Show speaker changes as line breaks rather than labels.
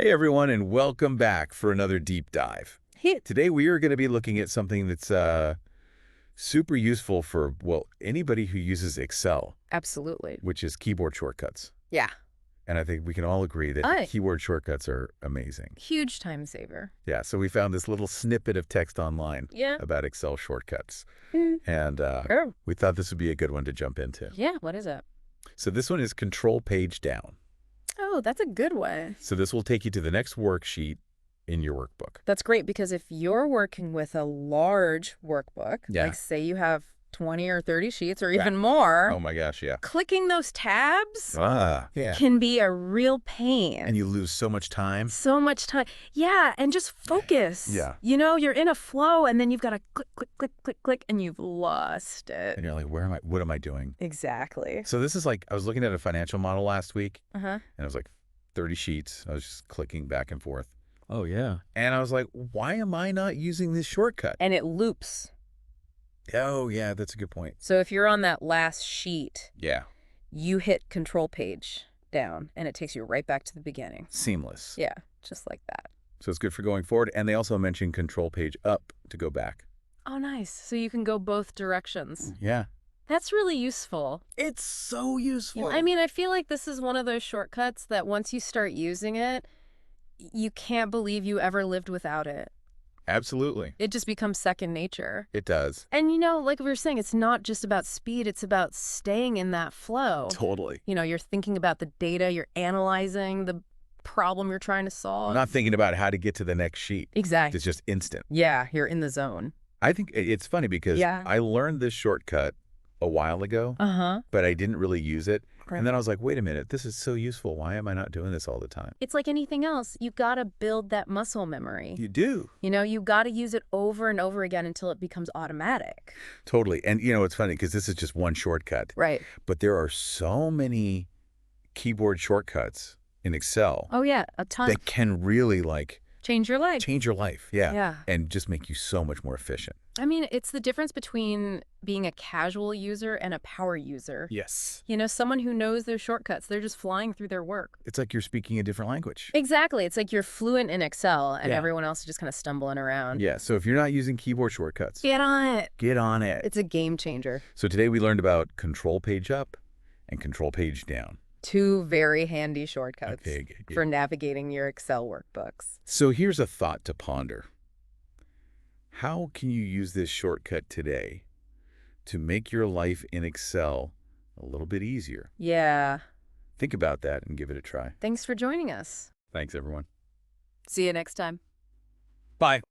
Hey everyone, and welcome back for another deep dive. Today we are going to be looking at something that's super useful for, well, anybody who uses Excel,
Absolutely.
which is keyboard shortcuts.
Yeah.
And I think we can all agree that keyboard shortcuts are amazing.
Huge time saver.
Yeah, so we found this little snippet of text online about Excel shortcuts. And we thought this would be a good one to jump into.
Yeah, what is it?
So this one is Control Page Down.
Oh, that's a good one.
So this will take you to the next worksheet in your workbook.
That's great because if you're working with a large workbook, like say you have 20 or 30 sheets or even more.
Oh my gosh, yeah.
Clicking those tabs
yeah.
can be a real pain.
And you lose so much time.
So much time. Yeah, and just focus.
Yeah.
You know, you're in a flow and then you've got to click, click, click, click, click, and you've lost it.
And you're like, what am I doing?
Exactly.
So this is like, I was looking at a financial model last week,
Uh-huh.
and it was like 30 sheets. I was just clicking back and forth.
Oh, yeah.
And I was like, why am I not using this shortcut?
And it loops.
Oh, yeah, that's a good point.
So if you're on that last sheet,
Yeah.
you hit Control Page Down, and it takes you right back to the beginning.
Seamless.
Yeah, just like that.
So it's good for going forward. And they also mentioned Control Page Up to go back.
Oh, nice. So you can go both directions.
Yeah.
That's really useful.
It's so useful.
I mean, I feel like this is one of those shortcuts that once you start using it, you can't believe you ever lived without it.
Absolutely.
It just becomes second nature.
It does.
And, you know, like we were saying, it's not just about speed. It's about staying in that flow.
Totally.
You know, you're thinking about the data. You're analyzing the problem you're trying to solve.
I'm not thinking about how to get to the next sheet.
Exactly.
It's just instant.
Yeah, you're in the zone.
I think it's funny because I learned this shortcut a while ago, but I didn't really use it.
Right.
And then I was like, wait a minute, this is so useful. Why am I not doing this all the time?
It's like anything else. You got to build that muscle memory.
You do.
You know, you got to use it over and over again until it becomes automatic.
Totally. And, you know, it's funny because this is just one shortcut.
Right.
But there are so many keyboard shortcuts in Excel.
Oh, yeah, a ton.
That can really, like,
change your life.
change your life. Yeah.
Yeah.
And just make you so much more efficient.
I mean, it's the difference between being a casual user and a power user.
Yes.
You know, someone who knows their shortcuts, they're just flying through their work.
It's like you're speaking a different language.
Exactly. It's like you're fluent in Excel and
Yeah.
everyone else is just kind of stumbling around.
Yeah. So if you're not using keyboard shortcuts,
Get on it.
get on it.
It's a game changer.
So today we learned about Control Page Up and Control Page Down.
Two very handy shortcuts
Okay.
for navigating your Excel workbooks.
So here's a thought to ponder. How can you use this shortcut today to make your life in Excel a little bit easier?
Yeah.
Think about that and give it a try.
Thanks for joining us.
Thanks, everyone.
See you next time.
Bye.